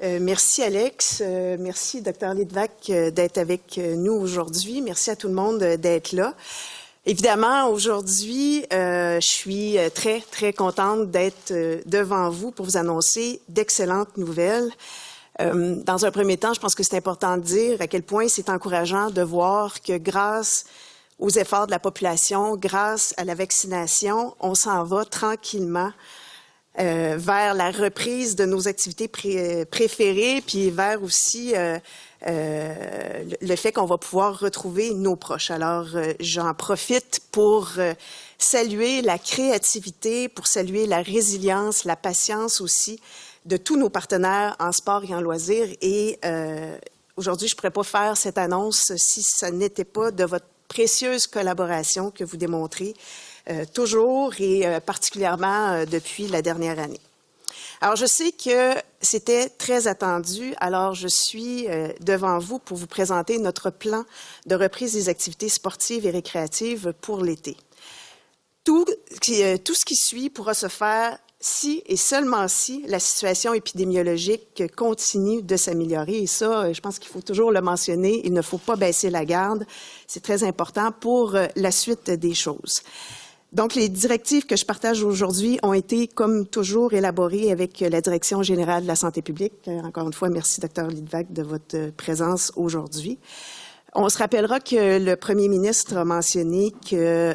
Merci Alex, merci Dr Lidvac d'être avec nous aujourd'hui. Merci à tout le monde d'être là. Évidemment, aujourd'hui, je suis très, très contente d'être devant vous pour vous annoncer d'excellentes nouvelles. Dans un premier temps, je pense que c'est important de dire à quel point c'est encourageant de voir que grâce aux efforts de la population, grâce à la vaccination, on s'en va tranquillement vers la reprise de nos activités préférées, puis vers aussi le fait qu'on va pouvoir retrouver nos proches. Alors, j'en profite pour saluer la créativité, pour saluer la résilience, la patience aussi de tous nos partenaires en sport et en loisirs. Et aujourd'hui, je ne pourrais pas faire cette annonce si ce n'était pas de votre précieuse collaboration que vous démontrez toujours et particulièrement depuis la dernière année. Alors, je sais que c'était très attendu, alors je suis devant vous pour vous présenter notre plan de reprise des activités sportives et récréatives pour l'été. Tout ce qui suit pourra se faire si et seulement si la situation épidémiologique continue de s'améliorer. Et ça, je pense qu'il faut toujours le mentionner, il ne faut pas baisser la garde. C'est très important pour la suite des choses. Donc, les directives que je partage aujourd'hui ont été, comme toujours, élaborées avec la Direction générale de la santé publique. Encore une fois, merci, Dr Lidvac, de votre présence aujourd'hui. On se rappellera que le premier ministre a mentionné que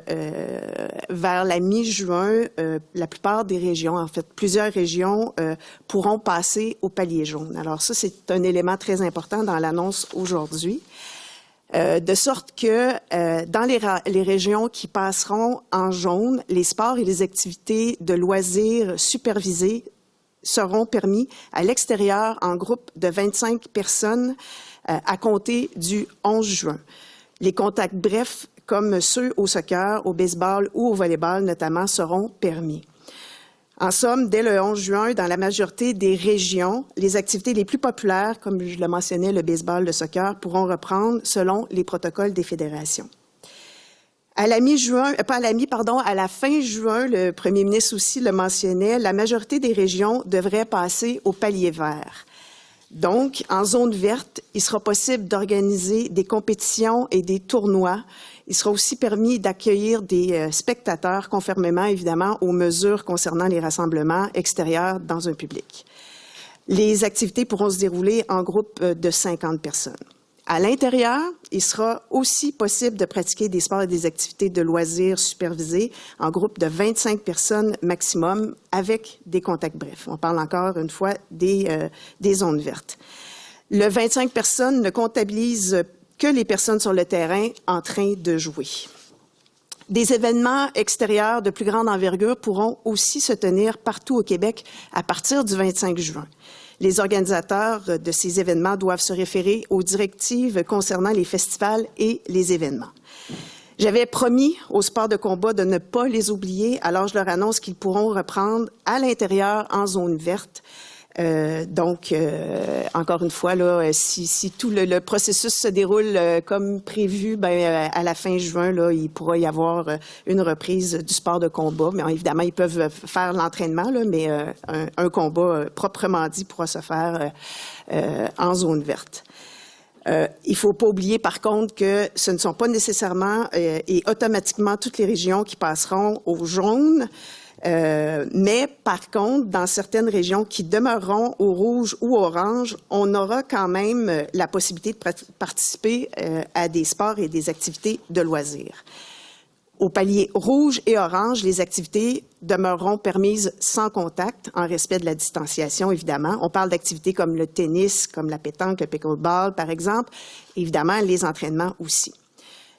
vers la mi-juin, la plupart des régions, en fait plusieurs régions, pourront passer au palier jaune. Alors ça, c'est un élément très important dans l'annonce aujourd'hui. De sorte que dans les régions qui passeront en jaune, les sports et les activités de loisirs supervisés seront permis à l'extérieur en groupe de 25 personnes à compter du 11 juin. Les contacts brefs, comme ceux au soccer, au baseball ou au volleyball notamment, seront permis. En somme, dès le 11 juin, dans la majorité des régions, les activités les plus populaires, comme je le mentionnais, le baseball, le soccer, pourront reprendre selon les protocoles des fédérations. À la fin juin, le premier ministre aussi le mentionnait, la majorité des régions devraient passer au palier vert. Donc, en zone verte, il sera possible d'organiser des compétitions et des tournois. Il sera aussi permis d'accueillir des spectateurs, conformément évidemment aux mesures concernant les rassemblements extérieurs dans un public. Les activités pourront se dérouler en groupe de 50 personnes. À l'intérieur, il sera aussi possible de pratiquer des sports et des activités de loisirs supervisés en groupe de 25 personnes maximum avec des contacts brefs. On parle encore une fois des zones vertes. Le 25 personnes ne comptabilise que les personnes sur le terrain en train de jouer. Des événements extérieurs de plus grande envergure pourront aussi se tenir partout au Québec à partir du 25 juin. Les organisateurs de ces événements doivent se référer aux directives concernant les festivals et les événements. J'avais promis aux sports de combat de ne pas les oublier, alors je leur annonce qu'ils pourront reprendre à l'intérieur en zone verte. Encore une fois, là, si tout le processus se déroule comme prévu, à la fin juin, là, il pourra y avoir une reprise du sport de combat. Mais évidemment, ils peuvent faire l'entraînement, là, mais un combat proprement dit pourra se faire en zone verte. Il ne faut pas oublier, par contre, que ce ne sont pas nécessairement et automatiquement toutes les régions qui passeront au jaune. Mais par contre, dans certaines régions qui demeureront au rouge ou orange, on aura quand même la possibilité de participer à des sports et des activités de loisirs. Au palier rouge et orange, les activités demeureront permises sans contact, en respect de la distanciation, évidemment. On parle d'activités comme le tennis, comme la pétanque, le pickleball, par exemple. Évidemment, les entraînements aussi.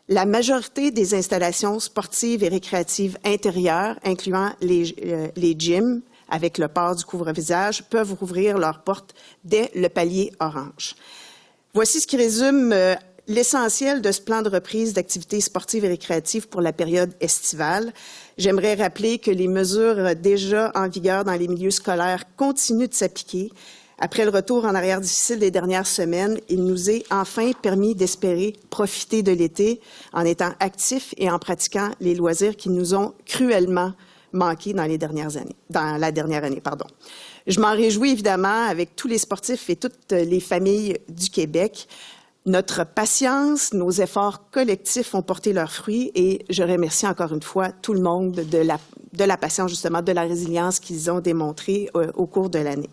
La majorité des installations sportives et récréatives intérieures, incluant les gyms, avec le port du couvre-visage, peuvent rouvrir leurs portes dès le palier orange. Voici ce qui résume l'essentiel de ce plan de reprise d'activités sportives et récréatives pour la période estivale. J'aimerais rappeler que les mesures déjà en vigueur dans les milieux scolaires continuent de s'appliquer. Après le retour en arrière difficile des dernières semaines, il nous est enfin permis d'espérer profiter de l'été en étant actifs et en pratiquant les loisirs qui nous ont cruellement manqué dans la dernière année. Je m'en réjouis évidemment avec tous les sportifs et toutes les familles du Québec. Notre patience, nos efforts collectifs ont porté leurs fruits et je remercie encore une fois tout le monde de la patience, justement, de la résilience qu'ils ont démontrée au cours de l'année.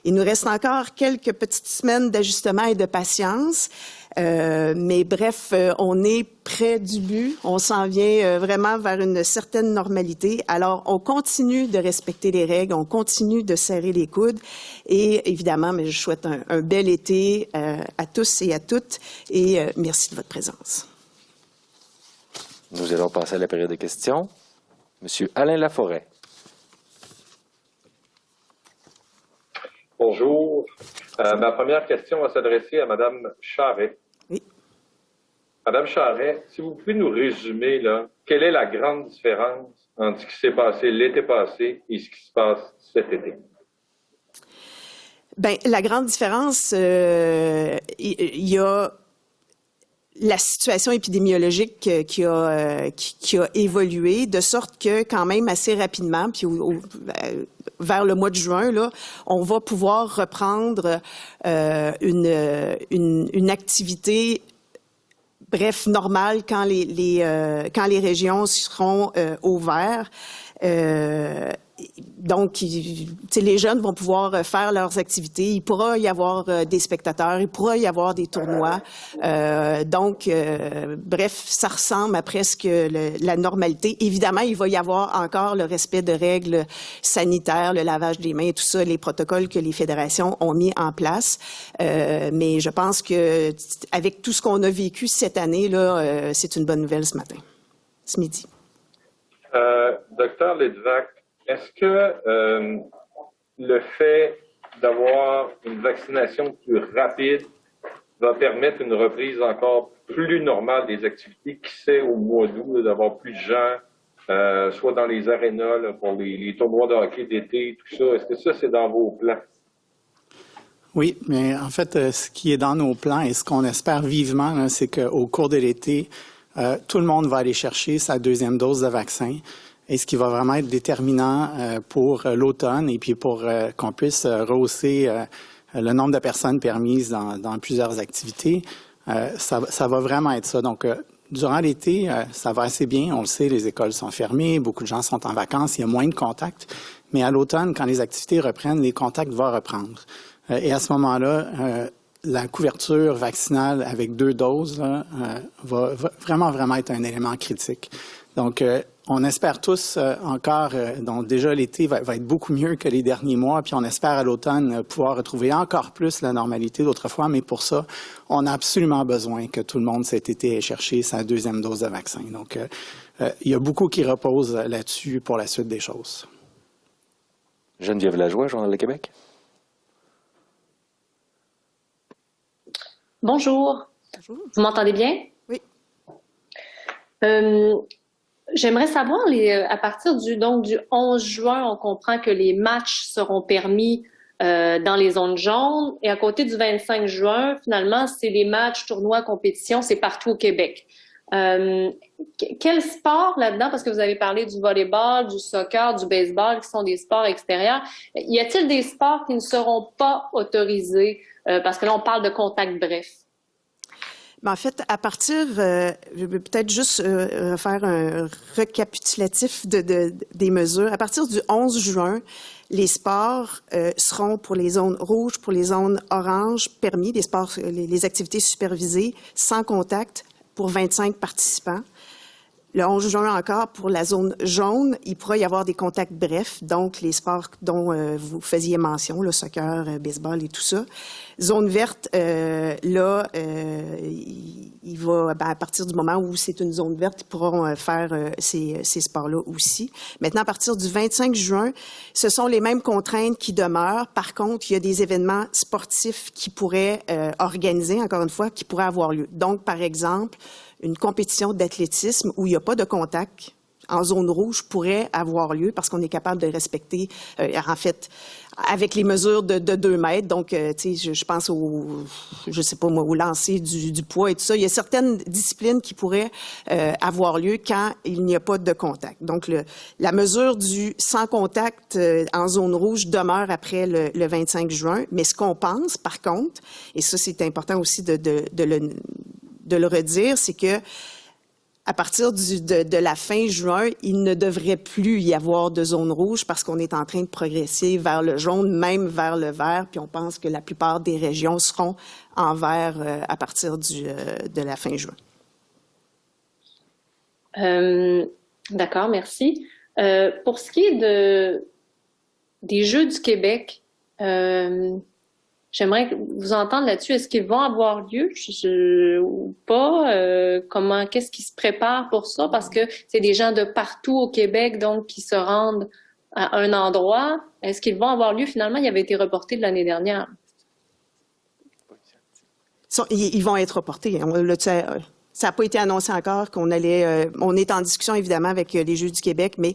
Il nous reste encore quelques petites semaines d'ajustement et de patience, mais bref, on est près du but. On s'en vient vraiment vers une certaine normalité. Alors, on continue de respecter les règles, on continue de serrer les coudes et évidemment, mais je souhaite un bel été à tous et à toutes et merci de votre présence. Nous allons passer à la période de questions. Monsieur Alain Laforêt. Bonjour. Ma première question va s'adresser à Mme Charret. Oui. Madame Charret, si vous pouvez nous résumer, là, quelle est la grande différence entre ce qui s'est passé l'été passé et ce qui se passe cet été? Bien, la grande différence, il y a la situation épidémiologique qui a évolué, de sorte que quand même assez rapidement, puis vers le mois de juin, là, on va pouvoir reprendre une activité, bref, normale quand les régions seront au vert. Donc, les jeunes vont pouvoir faire leurs activités. Il pourra y avoir des spectateurs, il pourra y avoir des tournois. Bref, ça ressemble à presque la normalité. Évidemment, il va y avoir encore le respect de règles sanitaires, le lavage des mains, tout ça, les protocoles que les fédérations ont mis en place. Mais je pense que avec tout ce qu'on a vécu cette année, là, c'est une bonne nouvelle ce midi. Docteur Lidvack, est-ce que le fait d'avoir une vaccination plus rapide va permettre une reprise encore plus normale des activités, qui sait au mois d'août, d'avoir plus de gens, soit dans les arénas là, pour les tournois de hockey d'été, tout ça? Est-ce que ça, c'est dans vos plans? Oui, mais en fait, ce qui est dans nos plans et ce qu'on espère vivement, là, c'est qu'au cours de l'été, tout le monde va aller chercher sa deuxième dose de vaccin. Et ce qui va vraiment être déterminant pour l'automne et puis pour qu'on puisse rehausser le nombre de personnes permises dans plusieurs activités, ça va vraiment être ça. Donc, durant l'été, ça va assez bien. On le sait, les écoles sont fermées, beaucoup de gens sont en vacances, il y a moins de contacts. Mais à l'automne, quand les activités reprennent, les contacts vont reprendre. Et à ce moment-là, la couverture vaccinale avec 2 doses là, va vraiment être un élément critique. Donc, on espère tous encore, donc déjà l'été va être beaucoup mieux que les derniers mois, puis on espère à l'automne pouvoir retrouver encore plus la normalité d'autrefois, mais pour ça, on a absolument besoin que tout le monde cet été ait cherché sa deuxième dose de vaccin. Donc, il y a beaucoup qui reposent là-dessus pour la suite des choses. Geneviève Lajoie, Journal de Québec. Bonjour. Bonjour. Vous m'entendez bien? Oui. J'aimerais savoir, à partir du 11 juin, on comprend que les matchs seront permis dans les zones jaunes. Et à côté du 25 juin, finalement, c'est les matchs, tournois, compétitions, c'est partout au Québec. Quel sport là-dedans, parce que vous avez parlé du volleyball, du soccer, du baseball, qui sont des sports extérieurs. Y a-t-il des sports qui ne seront pas autorisés? Parce que là, on parle de contact bref. En fait, à partir, je vais peut-être juste faire un récapitulatif des mesures. À partir du 11 juin, les sports seront pour les zones rouges, pour les zones oranges permis, les sports, les activités supervisées sans contact pour 25 participants. Le 11 juin encore, pour la zone jaune, il pourra y avoir des contacts brefs, donc les sports dont vous faisiez mention, le soccer, baseball et tout ça. Zone verte, il va, à partir du moment où c'est une zone verte, ils pourront faire ces sports-là aussi. Maintenant, à partir du 25 juin, ce sont les mêmes contraintes qui demeurent. Par contre, il y a des événements sportifs qui pourraient organiser, encore une fois, qui pourraient avoir lieu. Donc, par exemple, une compétition d'athlétisme où il n'y a pas de contact en zone rouge pourrait avoir lieu parce qu'on est capable de respecter, en fait, avec les mesures de 2 mètres. Donc, tu sais, je pense je sais pas moi, au lancer du poids et tout ça. Il y a certaines disciplines qui pourraient avoir lieu quand il n'y a pas de contact. Donc, la mesure du sans contact en zone rouge demeure après le 25 juin. Mais ce qu'on pense, par contre, et ça, c'est important aussi de le redire, c'est que à partir de la fin juin, il ne devrait plus y avoir de zone rouge parce qu'on est en train de progresser vers le jaune, même vers le vert, puis on pense que la plupart des régions seront en vert à partir de la fin juin. D'accord, merci. Pour ce qui est des Jeux du Québec, j'aimerais vous entendre là-dessus. Est-ce qu'ils vont avoir lieu ou pas? Qu'est-ce qui se prépare pour ça? Parce que c'est des gens de partout au Québec, donc, qui se rendent à un endroit. Est-ce qu'ils vont avoir lieu? Finalement, il avait été reporté de l'année dernière. Ils vont être reportés. Ça n'a pas été annoncé encore qu'on allait. On est en discussion évidemment avec les Jeux du Québec, mais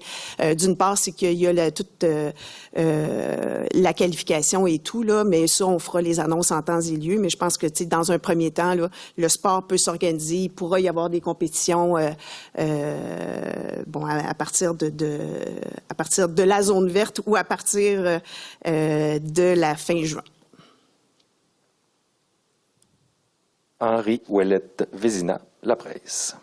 d'une part c'est qu'il y a toute la qualification et tout là, mais ça on fera les annonces en temps et lieu. Mais je pense que tu sais dans un premier temps là, le sport peut s'organiser, il pourra y avoir des compétitions à partir de la zone verte ou à partir de la fin juin. Henri Ouellette-Vézina, La Presse.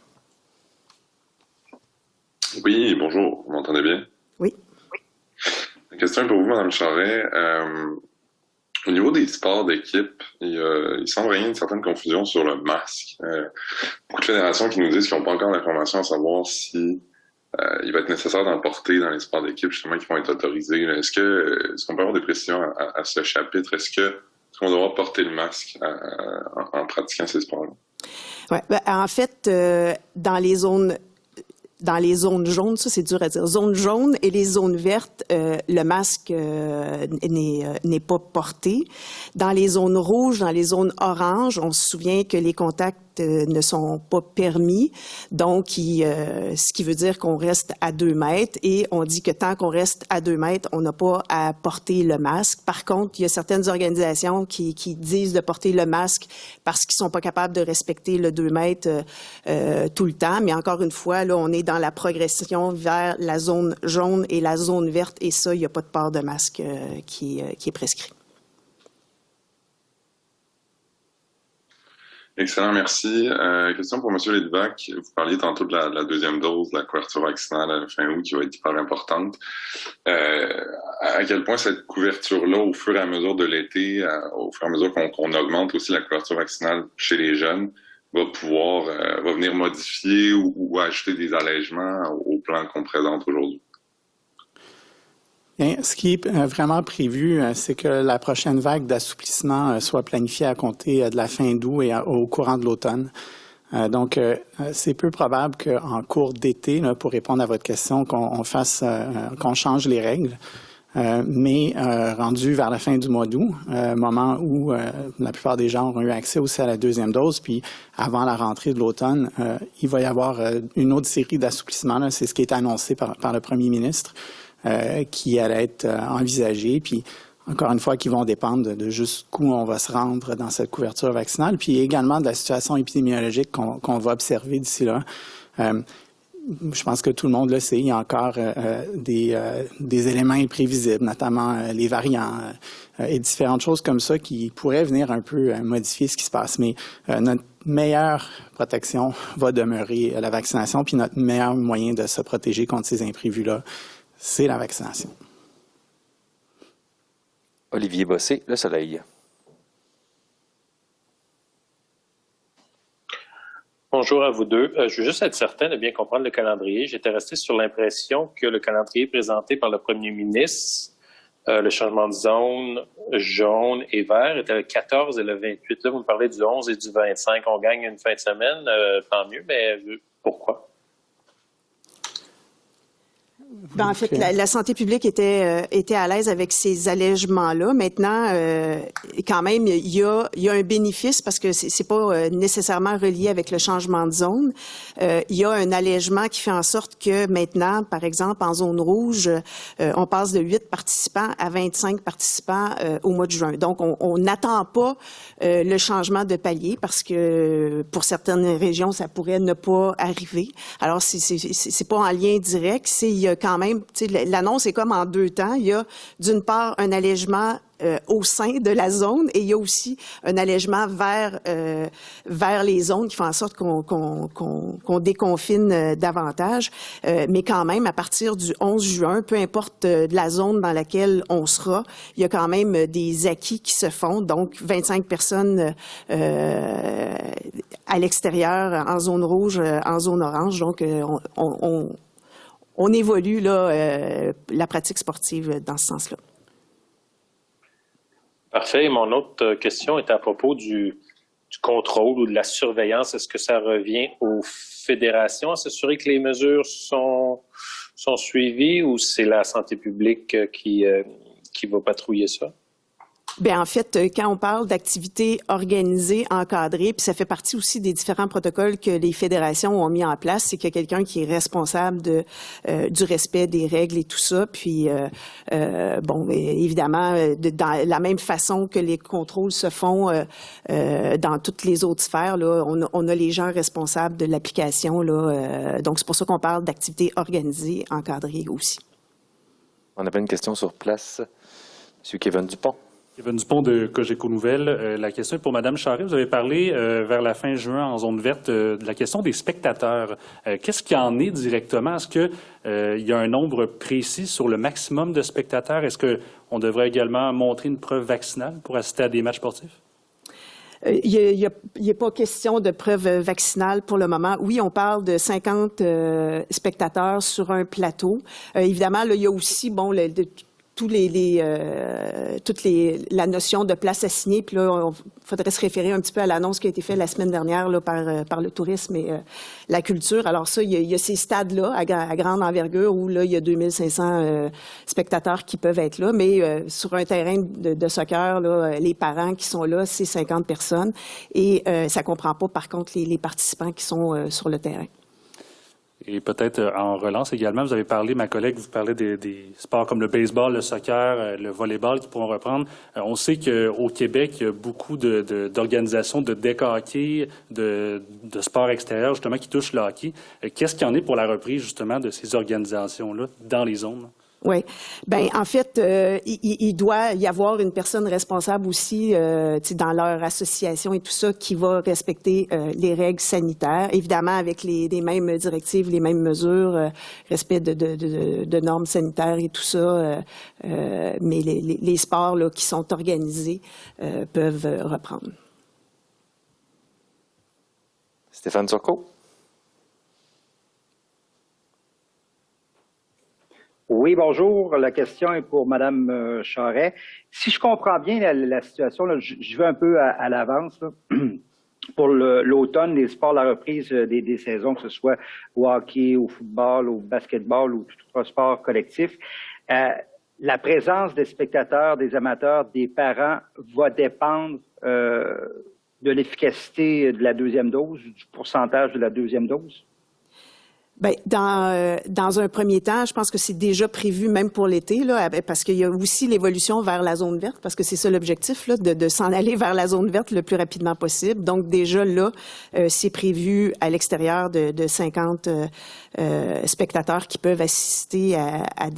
Oui, bonjour, vous m'entendez bien? Oui. La question est pour vous, Mme Charret. Au niveau des sports d'équipe, il semble régner une certaine confusion sur le masque. Beaucoup de fédérations qui nous disent qu'ils n'ont pas encore l'information à savoir si il va être nécessaire d'en porter dans les sports d'équipe, justement, qui vont être autorisés. Est-ce qu'on peut avoir des précisions à ce chapitre? Est-ce qu'on doit porter le masque en pratiquant ces sports-là? Ouais, en fait, dans les zones jaunes, ça c'est dur à dire, zones jaunes et les zones vertes, le masque n'est pas porté. Dans les zones rouges, dans les zones oranges, on se souvient que les contacts ne sont pas permis, donc ce qui veut dire qu'on reste à 2 mètres et on dit que tant qu'on reste à 2 mètres, on n'a pas à porter le masque. Par contre, il y a certaines organisations qui disent de porter le masque parce qu'ils sont pas capables de respecter le 2 mètres tout le temps, mais encore une fois, là, on est dans la progression vers la zone jaune et la zone verte et ça, il n'y a pas de port de masque qui est prescrit. Excellent, merci. Question pour M. Lévesque. Vous parliez tantôt de la deuxième dose, de la couverture vaccinale à la fin août qui va être hyper importante. À quel point cette couverture-là, au fur et à mesure de l'été, au fur et à mesure qu'on augmente aussi la couverture vaccinale chez les jeunes, va venir modifier ou ajouter des allègements au plan qu'on présente aujourd'hui? Bien, ce qui est vraiment prévu, c'est que la prochaine vague d'assouplissement soit planifiée à compter de la fin d'août et au courant de l'automne. Donc, c'est peu probable qu'en cours d'été, là, pour répondre à votre question, qu'on change les règles. Mais rendu vers la fin du mois d'août, moment où la plupart des gens auront eu accès aussi à la deuxième dose, puis avant la rentrée de l'automne, il va y avoir une autre série d'assouplissements. C'est ce qui est annoncé par le premier ministre. Qui allait être envisagé, puis encore une fois, qui vont dépendre de jusqu'où on va se rendre dans cette couverture vaccinale, puis également de la situation épidémiologique qu'on va observer d'ici là. Je pense que tout le monde le sait, il y a encore des éléments imprévisibles, notamment les variants et différentes choses comme ça qui pourraient venir un peu modifier ce qui se passe. Mais notre meilleure protection va demeurer la vaccination, puis notre meilleur moyen de se protéger contre ces imprévus-là, c'est la vaccination. Olivier Bossé, Le Soleil. Bonjour à vous deux. Je veux juste être certain de bien comprendre le calendrier. J'étais resté sur l'impression que le calendrier présenté par le premier ministre, le changement de zone jaune et vert, était le 14 et le 28. Là, vous me parlez du 11 et du 25. On gagne une fin de semaine, tant mieux, mais pourquoi? En fait, la santé publique était à l'aise avec ces allègements-là. Maintenant, quand même, il y a un bénéfice parce que c'est pas nécessairement relié avec le changement de zone. Il y a un allègement qui fait en sorte que maintenant, par exemple, en zone rouge, on passe de 8 participants à 25 participants au mois de juin. Donc, on n'attend pas le changement de palier parce que pour certaines régions, ça pourrait ne pas arriver. Alors, c'est pas en lien direct. Il y a quand même, l'annonce est comme en deux temps. Il y a d'une part un allègement au sein de la zone et il y a aussi un allègement vers les zones qui font en sorte qu'on déconfine davantage. Mais quand même, à partir du 11 juin, peu importe la zone dans laquelle on sera, il y a quand même des acquis qui se font. Donc, 25 personnes à l'extérieur, en zone rouge, en zone orange. Donc, on évolue là, la pratique sportive dans ce sens-là. Parfait. Et mon autre question est à propos du contrôle ou de la surveillance. Est-ce que ça revient aux fédérations à s'assurer que les mesures sont suivies ou c'est la santé publique qui va patrouiller ça? Bien, en fait, quand on parle d'activités organisées, encadrées, puis ça fait partie aussi des différents protocoles que les fédérations ont mis en place, c'est qu'il y a quelqu'un qui est responsable du respect des règles et tout ça. Puis, évidemment, dans la même façon que les contrôles se font dans toutes les autres sphères, là, on a les gens responsables de l'application. Là, donc, c'est pour ça qu'on parle d'activités organisées, encadrées aussi. On avait une question sur place. Monsieur Kevin Dupont. Kevin Dupont de Cogeco Nouvelles. La question est pour Mme Charest. Vous avez parlé vers la fin juin en zone verte de la question des spectateurs. Qu'est-ce qu'il en est directement? Est-ce qu'il y a un nombre précis sur le maximum de spectateurs? Est-ce qu'on devrait également montrer une preuve vaccinale pour assister à des matchs sportifs? Il n'y a pas question de preuve vaccinale pour le moment. Oui, on parle de 50 spectateurs sur un plateau. Évidemment, là, il y a aussi, la notion de place assignée. Puis là, il faudrait se référer un petit peu à l'annonce qui a été faite la semaine dernière là, par le tourisme et la culture. Alors ça, il y a ces stades-là à grande envergure où là, il y a 2500 spectateurs qui peuvent être là. Mais sur un terrain de soccer, là, les parents qui sont là, c'est 50 personnes. Et ça comprend pas, par contre, les participants qui sont sur le terrain. Et peut-être en relance également, vous avez parlé, ma collègue, vous parlez des sports comme le baseball, le soccer, le volleyball qui pourront reprendre. On sait qu'au Québec, il y a beaucoup d'organisations de deck hockey, de sports extérieurs justement qui touchent le hockey. Qu'est-ce qu'il y en est pour la reprise justement de ces organisations-là dans les zones? Oui. Ben en fait, il doit y avoir une personne responsable aussi dans leur association et tout ça qui va respecter les règles sanitaires, évidemment avec les mêmes directives, les mêmes mesures, respect de normes sanitaires et tout ça. Mais les sports là, qui sont organisés peuvent reprendre. Stéphane Turcot. Oui, bonjour. La question est pour Mme Charest. Si je comprends bien la situation, là, je vais un peu à l'avance. Pour l'automne, les sports, la reprise des saisons, que ce soit au hockey, au football, au basketball ou tout autre sport collectif, la présence des spectateurs, des amateurs, des parents va dépendre de l'efficacité de la deuxième dose, du pourcentage de la deuxième dose? Ben dans un premier temps, je pense que c'est déjà prévu même pour l'été là, parce qu'il y a aussi l'évolution vers la zone verte, parce que c'est ça l'objectif là, de s'en aller vers la zone verte le plus rapidement possible. Donc déjà là, c'est prévu à l'extérieur de 50 spectateurs qui peuvent assister à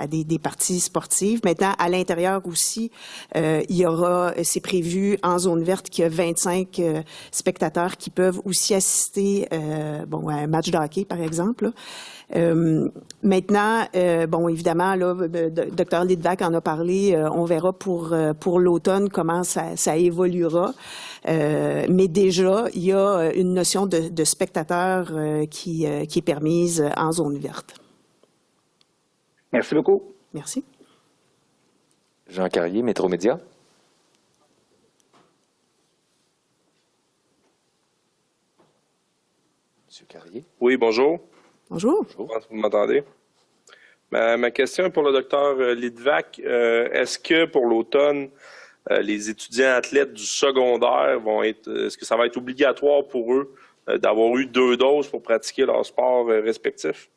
des parties sportives. Maintenant, à l'intérieur aussi, c'est prévu en zone verte qu'il y a 25 spectateurs qui peuvent aussi assister à un match de hockey, par exemple. Maintenant, évidemment, là, Dr. Lidvack en a parlé, on verra pour l'automne comment ça évoluera. Mais déjà, il y a une notion de spectateur qui est permise en zone verte. Merci beaucoup. Merci. Jean Carrier, Métro-Média. Monsieur Carrier. Oui, bonjour. Bonjour. Je pense que vous m'entendez. Ma question est pour le docteur Lidvac. Est-ce que pour l'automne, les étudiants athlètes du secondaire est-ce que ça va être obligatoire pour eux d'avoir eu 2 doses pour pratiquer leur sport respectif?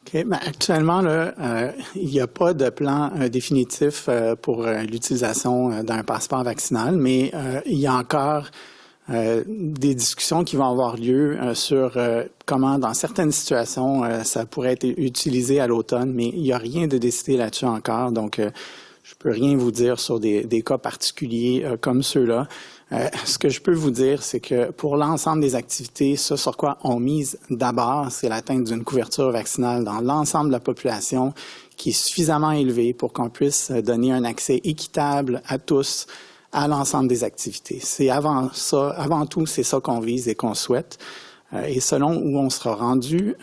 Okay. Ben, actuellement, là, il n'y a pas de plan définitif pour l'utilisation d'un passeport vaccinal, mais il y a encore des discussions qui vont avoir lieu sur comment, dans certaines situations, ça pourrait être utilisé à l'automne, mais il n'y a rien de décidé là-dessus encore. Donc, je peux rien vous dire sur des cas particuliers comme ceux-là. Ce que je peux vous dire, c'est que pour l'ensemble des activités, ce sur quoi on mise d'abord, c'est l'atteinte d'une couverture vaccinale dans l'ensemble de la population qui est suffisamment élevée pour qu'on puisse donner un accès équitable à tous à l'ensemble des activités. C'est avant tout, c'est ça qu'on vise et qu'on souhaite. Et selon où on sera rendu,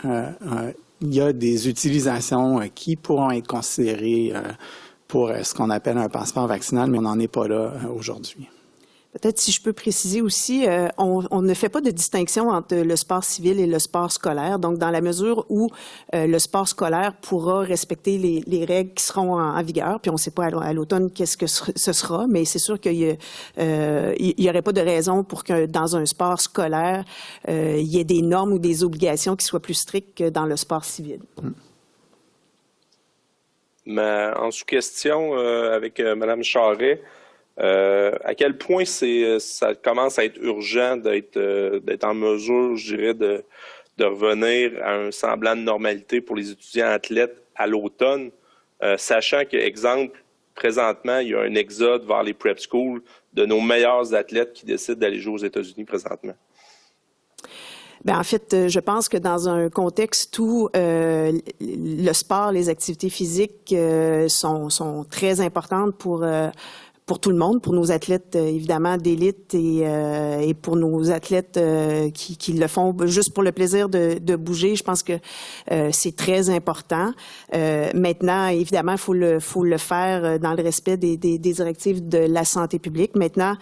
il y a des utilisations qui pourront être considérées pour ce qu'on appelle un passeport vaccinal, mais on n'en est pas là aujourd'hui. Peut-être si je peux préciser aussi, on ne fait pas de distinction entre le sport civil et le sport scolaire. Donc, dans la mesure où le sport scolaire pourra respecter les règles qui seront en vigueur, puis on ne sait pas à l'automne qu'est-ce que ce sera, mais c'est sûr qu'il y aurait pas de raison pour que dans un sport scolaire, il y ait des normes ou des obligations qui soient plus strictes que dans le sport civil. Mais en sous-question avec Mme Charret, à quel point ça commence à être urgent d'être en mesure, je dirais, de revenir à un semblant de normalité pour les étudiants athlètes à l'automne, sachant que, exemple, présentement, il y a un exode vers les prep schools de nos meilleurs athlètes qui décident d'aller jouer aux États-Unis présentement? Bien, en fait, je pense que dans un contexte où le sport, les activités physiques sont très importantes pour tout le monde, pour nos athlètes évidemment d'élite et pour nos athlètes qui le font juste pour le plaisir de bouger. Je pense que c'est très important. Maintenant, évidemment, il faut le faire dans le respect des directives de la santé publique. Maintenant,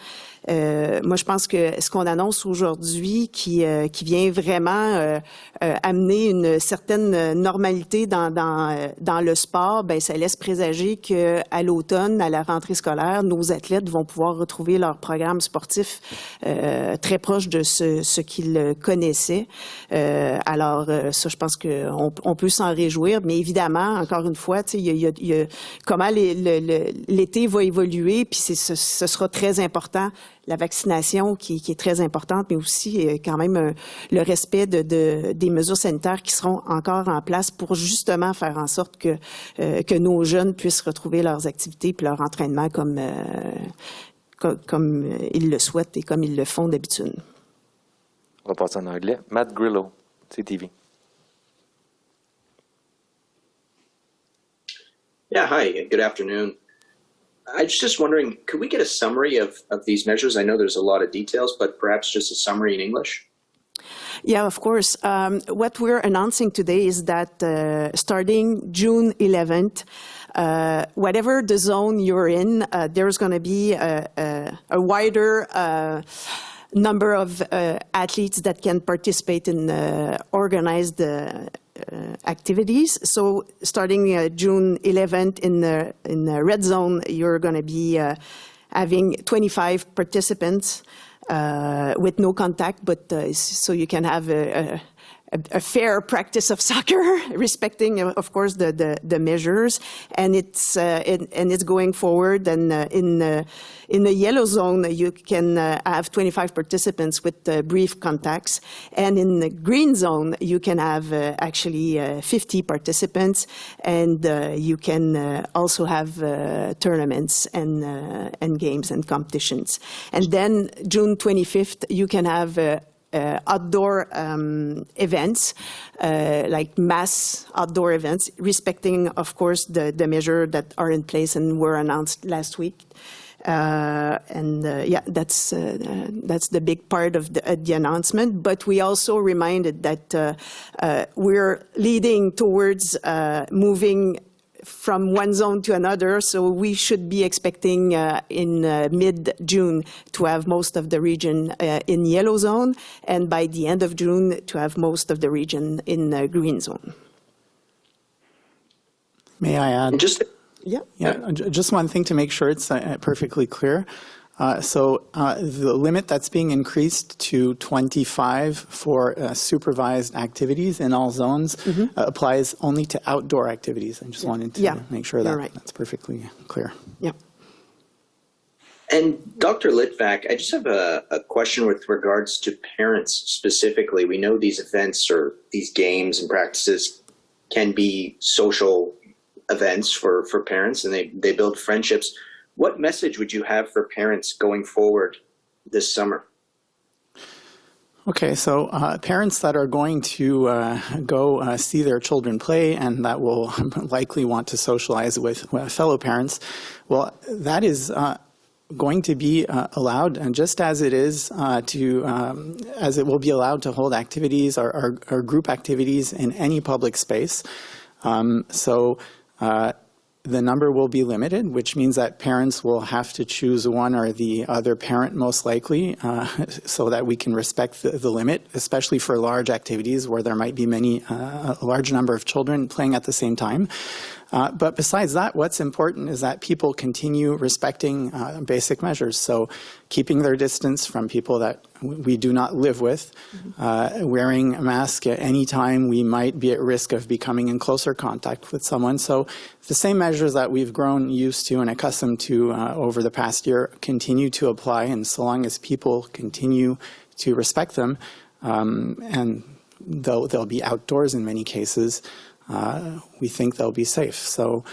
moi, je pense que ce qu'on annonce aujourd'hui, qui vient vraiment amener une certaine normalité dans le sport, ben ça laisse présager que à l'automne, à la rentrée scolaire, nos athlètes vont pouvoir retrouver leur programme sportif très proche de ce qu'ils connaissaient. Alors, ça, je pense qu'on peut s'en réjouir, mais évidemment, encore une fois, tu sais, il y a comment l'été va évoluer, puis ce sera très important. La vaccination qui est très importante, mais aussi quand même le respect des mesures sanitaires qui seront encore en place pour justement faire en sorte que nos jeunes puissent retrouver leurs activités puis leur entraînement comme ils le souhaitent et comme ils le font d'habitude. On va passer en anglais. Matt Grillo, CTV. Yeah, hi, good afternoon. I was just wondering, could we get a summary of these measures? I know there's a lot of details, but perhaps just a summary in English? Yeah, of course. What we're announcing today is that starting June 11th, whatever the zone you're in, there's going to be a wider number of athletes that can participate in organized activities. So starting June 11th in the red zone, you're going to be having 25 participants with no contact, but so you can have a fair practice of soccer, respecting, of course, the measures, and it's going forward. And in the yellow zone, you can have 25 participants with brief contacts, and in the green zone, you can have actually 50 participants, and you can also have tournaments and games and competitions. And then June 25th, you can have outdoor events, like mass outdoor events, respecting, of course, the measures that are in place and were announced last week. Yeah, that's the big part of the announcement. But we also reminded that we're leading towards moving from one zone to another, so we should be expecting in mid-June to have most of the region in yellow zone, and by the end of June to have most of the region in green zone. May I add? And just Just one thing to make sure it's perfectly clear. The limit that's being increased to 25 for supervised activities in all zones applies only to outdoor activities. I just wanted to make sure that that's perfectly clear. Yeah. And Dr. Litvak, I just have a question with regards to parents specifically. We know these events or these games and practices can be social events for parents, and they build friendships. What message would you have for parents going forward this summer? Okay, so parents that are going to go see their children play and that will likely want to socialize with fellow parents, well, that is going to be allowed, and just as it is as it will be allowed to hold activities or group activities in any public space. The number will be limited, which means that parents will have to choose one or the other parent most likely so that we can respect the limit, especially for large activities where there might be a large number of children playing at the same time. But besides that, what's important is that people continue respecting basic measures. So keeping their distance from people that we do not live with, wearing a mask at any time we might be at risk of becoming in closer contact with someone. So the same measures that we've grown used to and accustomed to over the past year continue to apply. And so long as people continue to respect them, and they'll be outdoors in many cases, we think they'll be safe. So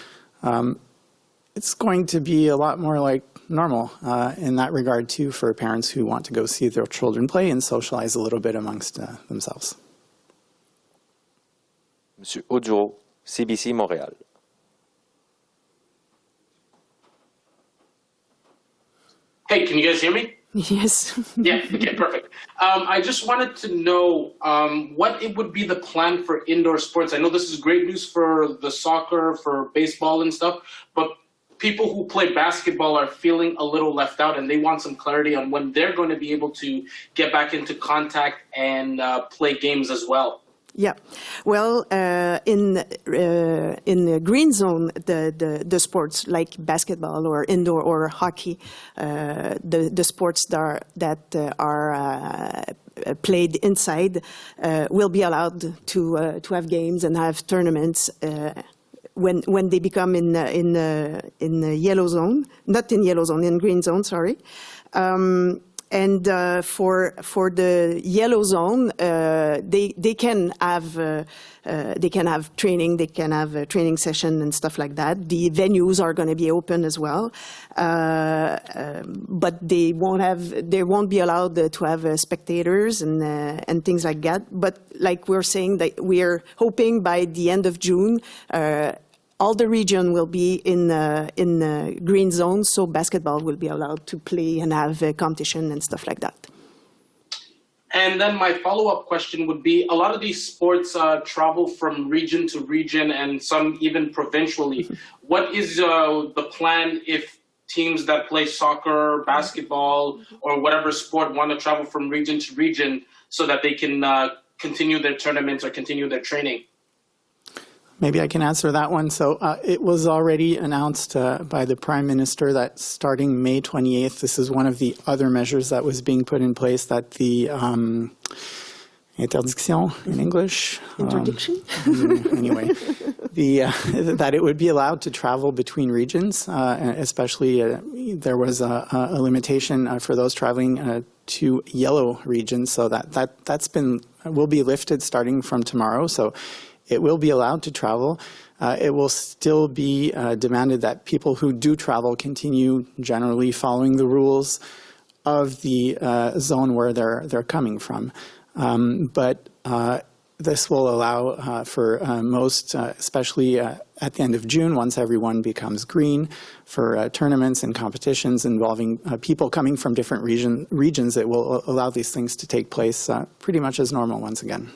it's going to be a lot more like normal in that regard, too, for parents who want to go see their children play and socialize a little bit amongst themselves. Monsieur Audureau, CBC Montréal. Hey, can you guys hear me? Yes. Yeah, okay, perfect. I just wanted to know what it would be the plan for indoor sports. I know this is great news for the soccer, for baseball and stuff, but people who play basketball are feeling a little left out, and they want some clarity on when they're going to be able to get back into contact and play games as well. Yeah, well, in the green zone, the sports like basketball or indoor or hockey, the sports that are played inside will be allowed to have games and have tournaments when they become in the yellow zone, not in yellow zone, in green zone. Sorry. And for the yellow zone, they can have training, they can have a training session and stuff like that. The venues are going to be open as well, but they won't be allowed to have spectators and things like that. But like we're saying, that we're hoping by the end of June. All the region will be in the green zone, so basketball will be allowed to play and have a competition and stuff like that. And then my follow-up question would be, a lot of these sports travel from region to region and some even provincially. What is the plan if teams that play soccer, basketball, or whatever sport want to travel from region to region so that they can continue their tournaments or continue their training? Maybe I can answer that one. So it was already announced by the Prime Minister that starting May 28th, this is one of the other measures that was being put in place, that the interdiction in English? Interdiction? Anyway, that it would be allowed to travel between regions, especially there was a limitation for those traveling to yellow regions. So that's will be lifted starting from tomorrow. So it will be allowed to travel. It will still be demanded that people who do travel continue generally following the rules of the zone where they're coming from. But this will allow for most, especially at the end of June, once everyone becomes green, for tournaments and competitions involving people coming from different regions, it will allow these things to take place pretty much as normal once again.